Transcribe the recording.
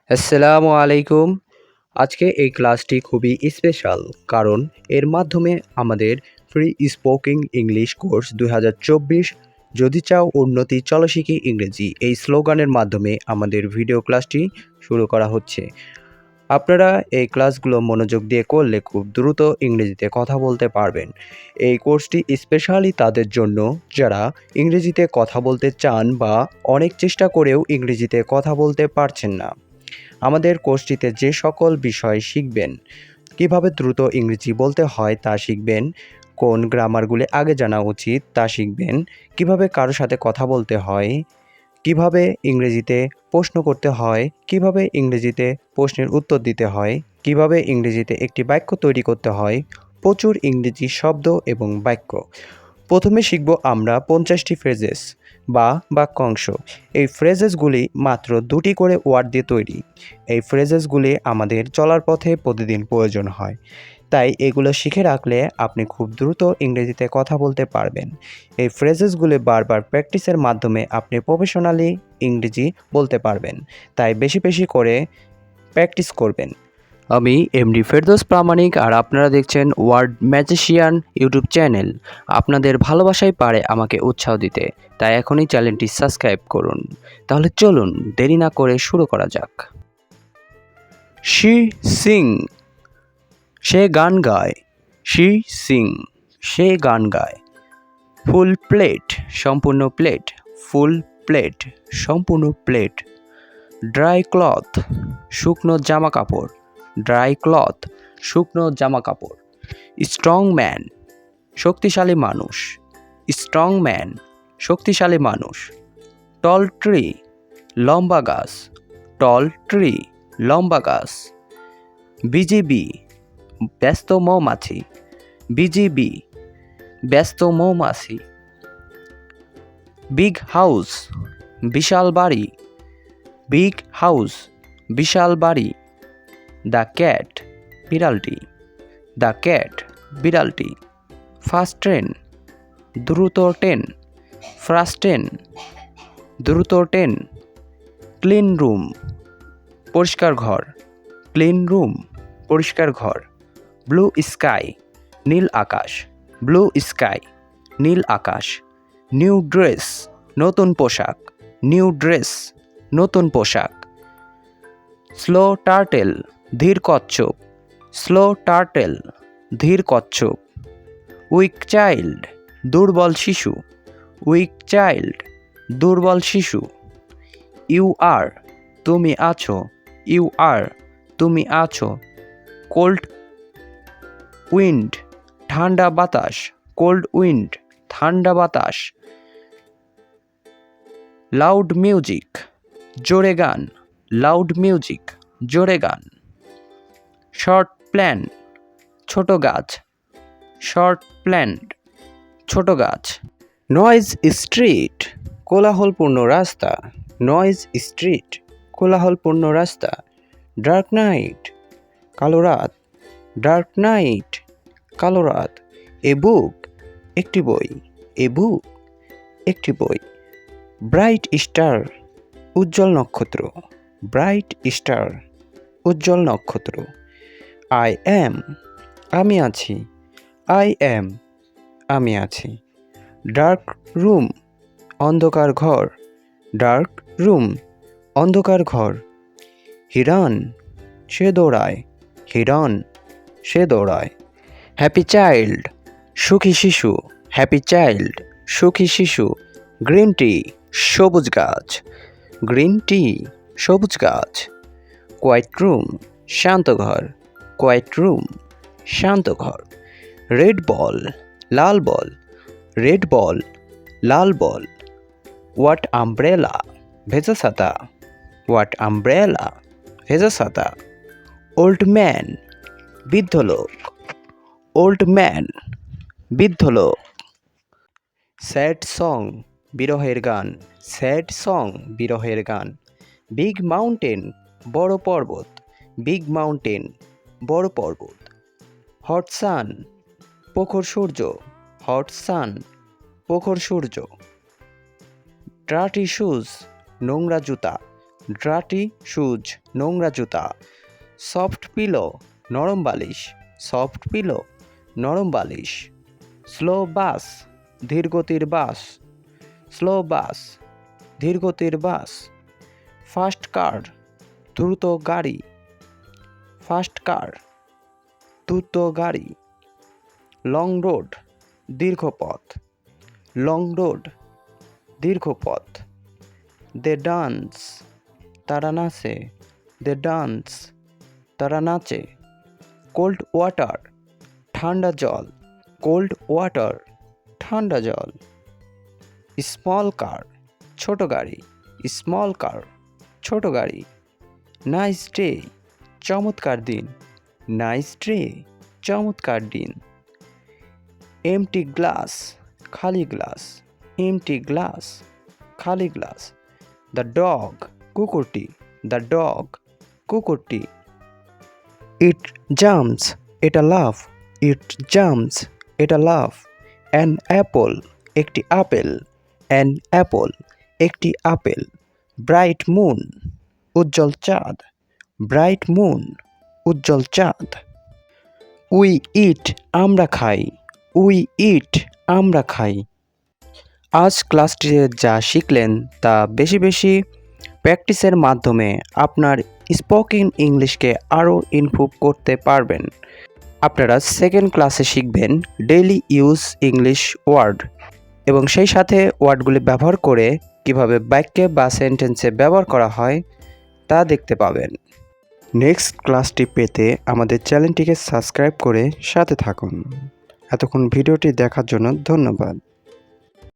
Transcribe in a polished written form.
আসসালামু আলাইকুম। আজকে এই ক্লাসটি খুবই স্পেশাল কারণ এর মাধ্যমে আমাদের ফ্রি স্পোকিং ইংলিশ কোর্স 2024 যদি চাও উন্নতি চলো শিখি ইংরেজি এই স্লোগানের মাধ্যমে আমাদের ভিডিও ক্লাসটি শুরু করা হচ্ছে। আপনারা এই ক্লাসগুলো মনোযোগ দিয়ে করলে খুব দ্রুত ইংরেজিতে কথা বলতে পারবেন। এই কোর্সটি স্পেশালি তাদের জন্য যারা ইংরেজিতে কথা বলতে চান বা অনেক চেষ্টা করেও ইংরেজিতে কথা বলতে পারছেন না। আমাদের কোর্সটিতে যে সকল বিষয় শিখবেন, কিভাবে দ্রুত ইংরেজি বলতে হয় তা শিখবেন, কোন গ্রামারগুলি আগে জানা উচিত তা শিখবেন, কিভাবে কারোর সাথে কথা বলতে হয়, কিভাবে ইংরেজিতে প্রশ্ন করতে হয়, কিভাবে ইংরেজিতে প্রশ্নের উত্তর দিতে হয়, কিভাবে ইংরেজিতে একটি বাক্য তৈরি করতে হয়, প্রচুর ইংরেজি শব্দ এবং বাক্য। প্রথমে শিখব আমরা 50টি ফ্রেজেস বা বাক্যাংশ। এই ফ্রেজেসগুলি মাত্র 2টি করে ওয়ার্ড দিয়ে তৈরি। এই ফ্রেজেসগুলি আমাদের চলার পথে প্রতিদিন প্রয়োজন হয়, তাই এগুলো শিখে রাখলে আপনি খুব দ্রুত ইংরেজিতে কথা বলতে পারবেন। এই ফ্রেজেসগুলি বারবার প্র্যাকটিসের মাধ্যমে আপনি প্রফেশনালি ইংরেজি বলতে পারবেন, তাই বেশি বেশি করে প্র্যাকটিস করবেন। আমি এমডি ফেরদৌস প্রামাণিক আর আপনারা দেখছেন ওয়ার্ড ম্যাজিশিয়ান ইউটিউব চ্যানেল। আপনাদের ভালোবাসাই পারে আমাকে উৎসাহ দিতে, তাই এখনই চ্যানেলটি সাবস্ক্রাইব করুন। তাহলে চলুন দেরি না করে শুরু করা যাক। শি সিং, সে গান গায়। শি সিং, সে গান গায়। ফুল প্লেট, সম্পূর্ণ প্লেট। ফুল প্লেট, সম্পূর্ণ প্লেট। ড্রাই ক্লথ, শুকনো জামা কাপড়। ড্রাই ক্লথ, শুকনো জামা কাপড়। স্ট্রং ম্যান, শক্তিশালী মানুষ। স্ট্রং ম্যান, শক্তিশালী মানুষ। টল ট্রি, লম্বা গাছ। টল ট্রি, লম্বা গাছ। বিজিবি, ব্যস্ত মৌমাছি। বিজিবি, ব্যস্ত মৌমাছি। বিগ হাউস, বিশাল বাড়ি। বিগ হাউস, বিশাল বাড়ি। দ্য ক্যাট, বিড়ালটি। দ্য ক্যাট, বিড়ালটি। ফাস্ট ট্রেন, দ্রুত ট্রেন। ফাস্ট ট্রেন, দ্রুত ট্রেন। ক্লিন রুম, পরিষ্কার ঘর। ক্লিন রুম, পরিষ্কার ঘর। ব্লু স্কাই, নীল আকাশ। ব্লু স্কাই, নীল আকাশ। নিউ ড্রেস, নতুন পোশাক। নিউ ড্রেস, নতুন পোশাক। স্লো টার্টেল, ধীর কচ্ছপ। স্লো টার্টেল, ধীর কচ্ছপ। উইক চাইল্ড, দুর্বল শিশু। উইক চাইল্ড, দুর্বল শিশু। ইউ আর, তুমি আছো। ইউ আর, তুমি আছো। কোল্ড উইন্ড, ঠান্ডা বাতাস। কোল্ড উইন্ড, ঠান্ডা বাতাস। লাউড মিউজিক, জোরে গান। লাউড মিউজিক, জোরে গান। শর্ট প্ল্যান্ট, ছোট গাছ। শর্ট প্ল্যান্ট, ছোট গাছ। নয়েজ স্ট্রিট, কোলাহলপূর্ণ রাস্তা। নয়েজ স্ট্রিট, কোলাহলপূর্ণ রাস্তা। ডার্ক নাইট, কালো রাত। ডার্ক নাইট, কালো রাত। এ বুক, একটি বই। এ বুক, একটি বই। ব্রাইট স্টার, উজ্জ্বল নক্ষত্র। ব্রাইট স্টার, উজ্জ্বল নক্ষত্র। আই অ্যাম, আমি আছি। আই অ্যাম, আমি আছি। ডার্ক রুম, অন্ধকার ঘর। ডার্ক রুম, অন্ধকার ঘর। হিরণ, সে দৌড়ায়। হিরণ, সে দৌড়ায়। হ্যাপি চাইল্ড, সুখী শিশু। হ্যাপি চাইল্ড, সুখী শিশু। গ্রিন টি, সবুজ গাছ। গ্রিন টি, সবুজ গাছ। কোয়াইট রুম, শান্ত ঘর। কোয়াইট রুম, শান্ত ঘর। Red ball, Lal ball. Red ball, Lal ball. What umbrella, ভেজা ছাতা। হোয়াট আমব্রেলা, ভেজা ছাতা। ওল্ড ম্যান, বৃদ্ধ লোক। ওল্ড ম্যান, বৃদ্ধ লোক। স্যাড সং, বিরহের গান। স্যাড সং, বিরহের গান। বিগ মাউন্টেন, বড় পর্বত। বিগ মাউন্টেন, বড় পর্বত। হট সান, প্রখর সূর্য। হট সান, প্রখর সূর্য। ডার্টি শুজ, নোংরা জুতা। ডার্টি শুজ নোংরা জুতা। সফট পিলো নরম বালিশ, সফট পিলো নরম বালিশ। স্লো বাস ধীরগতির বাস, স্লো বাস ধীরগতির বাস। ফাস্ট কার দ্রুত গাড়ি, ফাস্ট কার দ্রুত গাড়ি। লং রোড দীর্ঘ পথ, লং রোড দীর্ঘ পথ। দে ডান্স তারা নাচে, দে ডান্স তারা নাচে। কোল্ড ওয়াটার ঠান্ডা জল, কোল্ড ওয়াটার ঠান্ডা জল। স্মল কার ছোট গাড়ি, স্মল কার ছোট গাড়ি। নাইস ডে চমৎকার দিন, নাইস ডে চমৎকার দিন। এমটি গ্লাস খালি গ্লাস, এমটি গ্লাস খালি গ্লাস। দ্য ডগ কুকুরটি, দ্য ডগ কুকুরটি। ইট জাম্পস এটা লাফ, ইট জাম্পস এটা লাফ। অ্যান অ্যাপল একটি আপেল, অ্যান অ্যাপল একটি আপেল। ব্রাইট মুন উজ্জ্বল চাঁদ, ব্রাইট মুন উজ্জ্বল চাঁদ। উই ইট আমরা খাই, উই ইট আমরা খাই। আজ ক্লাসটিতে যা শিখলেন তা বেশি বেশি প্র্যাকটিসের মাধ্যমে আপনার স্পোকেন ইংলিশকে আরও ইমপ্রুভ করতে পারবেন। আপনারা সেকেন্ড ক্লাসে শিখবেন ডেইলি ইউজ ইংলিশ ওয়ার্ড এবং সেই সাথে ওয়ার্ডগুলি ব্যবহার করে কিভাবে বাক্যে বা সেন্টেন্সে ব্যবহার করা হয় তা দেখতে পাবেন। নেক্সট ক্লাসটি পেতে আমাদের চ্যানেলটিকে সাবস্ক্রাইব করে সাথে থাকুন। এতক্ষণ ভিডিওটি দেখার জন্য ধন্যবাদ।